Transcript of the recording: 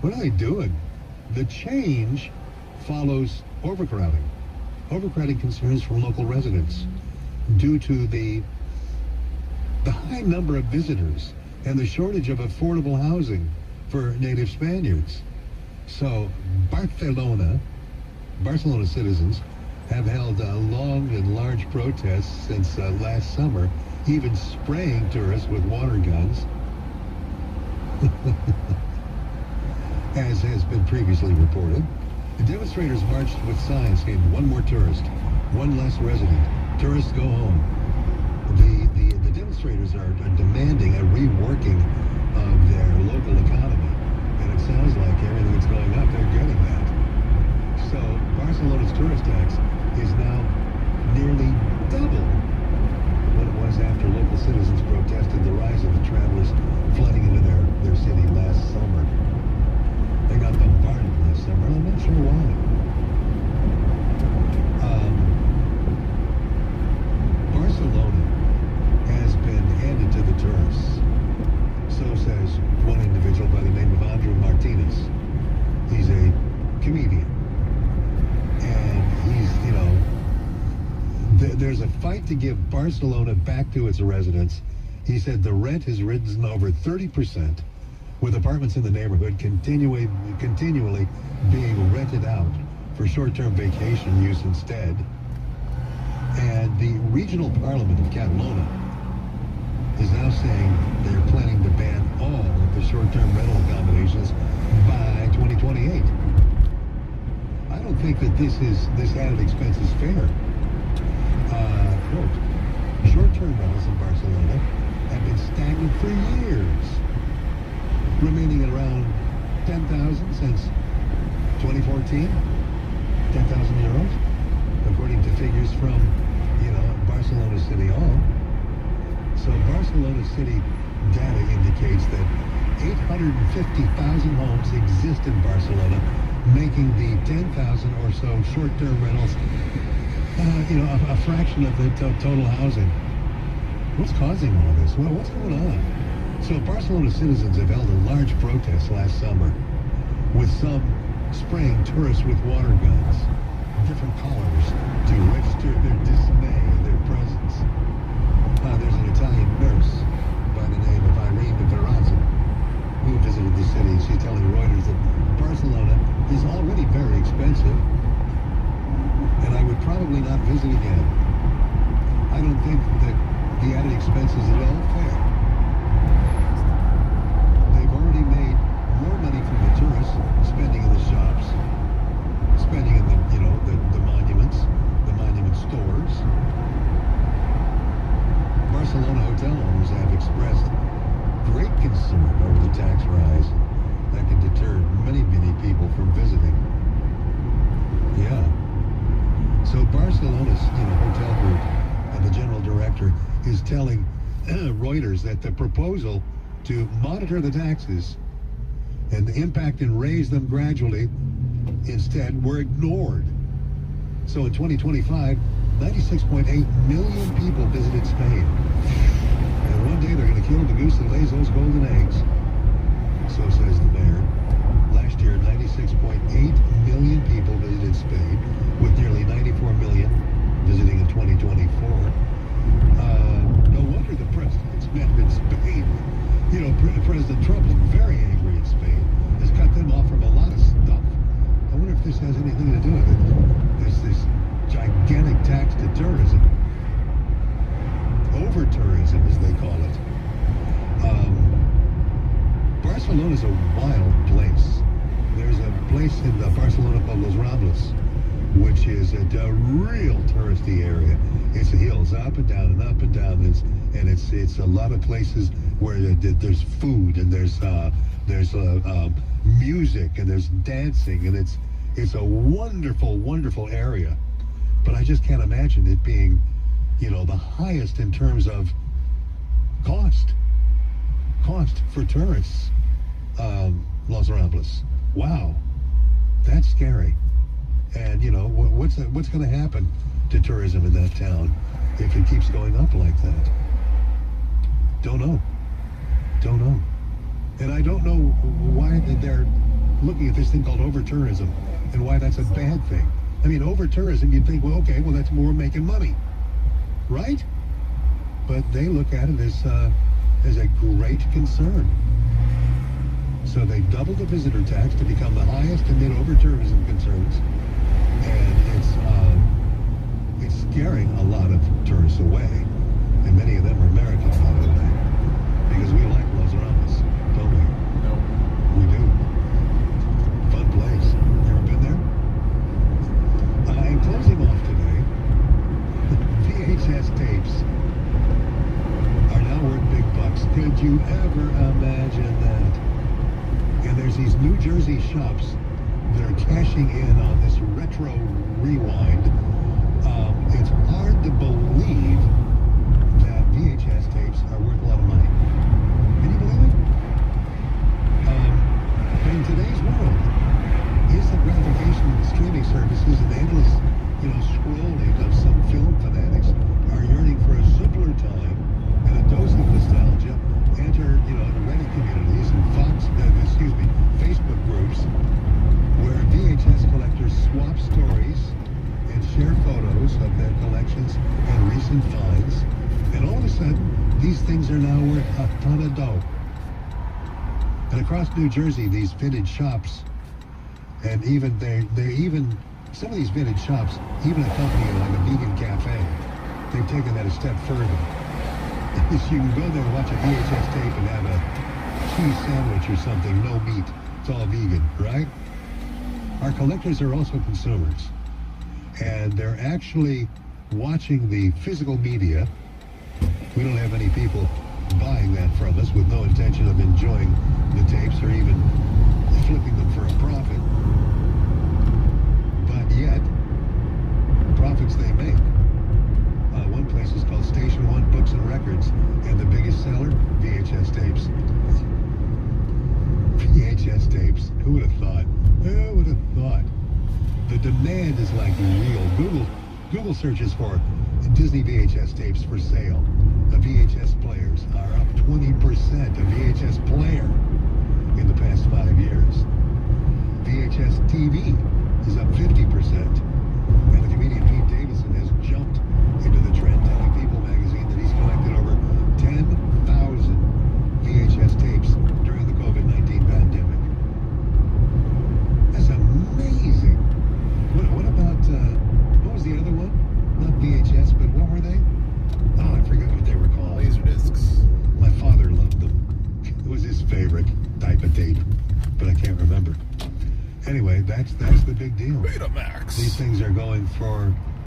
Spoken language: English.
What are they doing? The change follows overcrowding. Overcrowding concerns from local residents due to the high number of visitors and the shortage of affordable housing for native Spaniards. So Barcelona citizens have held long and large protests since last summer, even spraying tourists with water guns, as has been previously reported. The demonstrators marched with signs saying, "One more tourist, one less resident. Tourists go home." The demonstrators are demanding a reworking of their local economy, and it sounds like everything that's going up, they're getting that. So Barcelona's tourist tax is now nearly double what it was after local citizens protested the rise of the travelers flooding into their city last summer. They got bombarded last summer, and I'm not sure why. Barcelona has been handed to the tourists. So says one individual by the name of Andrew Martinez. He's a comedian. And he's, there's a fight to give Barcelona back to its residents. He said the rent has risen over 30%, with apartments in the neighborhood continually being rented out for short-term vacation use instead. And the regional parliament of Catalonia is now saying they're planning to ban all of the short-term rental accommodations by 2028. I don't think that this added expense is fair. Quote, short-term rentals in Barcelona have been stagnant for years, remaining at around 10,000 since 2014, 10,000 euros, according to figures from, Barcelona City Hall. So Barcelona City data indicates that 850,000 homes exist in Barcelona, making the 10,000 or so short-term rentals, a fraction of the total housing. What's causing all this? Well, what's going on? So Barcelona citizens have held a large protest last summer, with some spraying tourists with water guns, different colors, to register their dismay and their presence. There's an Italian nurse by the name of Irene Verrazzi who visited the city. She's telling Reuters that Barcelona is already very expensive, and I would probably not visit again. I don't think that the added expense is at all fair. They've already made more money from the tourists spending in the shops, spending in the monuments, the monument stores. Barcelona hotel owners have expressed great concern over the tax rise that could deter many people from visiting. Yeah. So Barcelona's hotel group and the general director is telling Reuters that the proposal to monitor the taxes and the impact and raise them gradually instead were ignored. So in 2025, 96.8 million people visited Spain. And one day they're going to kill the goose that lays those golden eggs. So says the mayor. Last year, 96.8 million people visited Spain, with nearly 94 million visiting in 2024. No wonder the president's met in Spain. President Trump is very angry in Spain. Has cut them off from a lot of stuff. I wonder if this has anything to do with it. There's this gigantic tax to tourism. Over-tourism, as they call it. Barcelona's a wild place. There's a place in Barcelona called Los Rambles, which is a real touristy area. It's the hills, up and down and up and down. And it's a lot of places where there's food and there's music and there's dancing, and it's a wonderful, wonderful area. But I just can't imagine it being, the highest in terms of cost for tourists. Los Rambles. Wow, that's scary. And what's going to happen to tourism in that town if it keeps going up like that? Don't know. And I don't know why they're looking at this thing called over-tourism and why that's a bad thing. I mean, over-tourism, you'd think, well, okay, well, that's more making money, right? But they look at it as a great concern. So they doubled the visitor tax to become the highest amid over-tourism concerns. And it's scaring a lot of tourists away. And many of them are Americans, by the way. Because we like Los Ramos, don't we? No. We do. Fun place. You ever been there? And closing off today, VHS tapes are now worth big bucks. Could you ever imagine that? And there's these New Jersey shops that are cashing in on this retro rewind. It's hard to believe that VHS tapes are worth a lot of money. Can you believe it? In today's world, instant gratification of the streaming services and endless, scrolling of some film fanatics are yearning for a simpler time and a dose of nostalgia. Enter, the Reddit communities and Facebook groups where VHS collectors swap stories and share photos of their collections and recent finds. And all of a sudden, these things are now worth a ton of dough. And across New Jersey, these vintage shops, and even some of these vintage shops, even accompanying like a vegan cafe, they've taken that a step further. You can go there and watch a VHS tape and have a cheese sandwich or something, no meat. It's all vegan, right? Our collectors are also consumers. And they're actually watching the physical media. We don't have any people buying that from us with no intention of enjoying the tapes or even flipping them for a profit. But yet, the profits they make. One place is called Station 1 Books and Records, and the biggest seller, VHS tapes. VHS tapes. Who would have thought? Who would have thought? The demand is like real. Google searches for Disney VHS tapes for sale. The VHS players are up 20%. A VHS player in the past 5 years. VHS TV is up 50%. And the comedian Pete Davidson has jumped into the trend, telling People magazine that he's collected over 10,000 VHS tapes during the COVID-19 pandemic. That's amazing. What about, what was the other one? Not VHS, but what were they? Oh, I forget what they were called. Laserdiscs. My father loved them. It was his favorite type of tape, but I can't remember. Anyway, that's the big deal. Betamax. These things are going for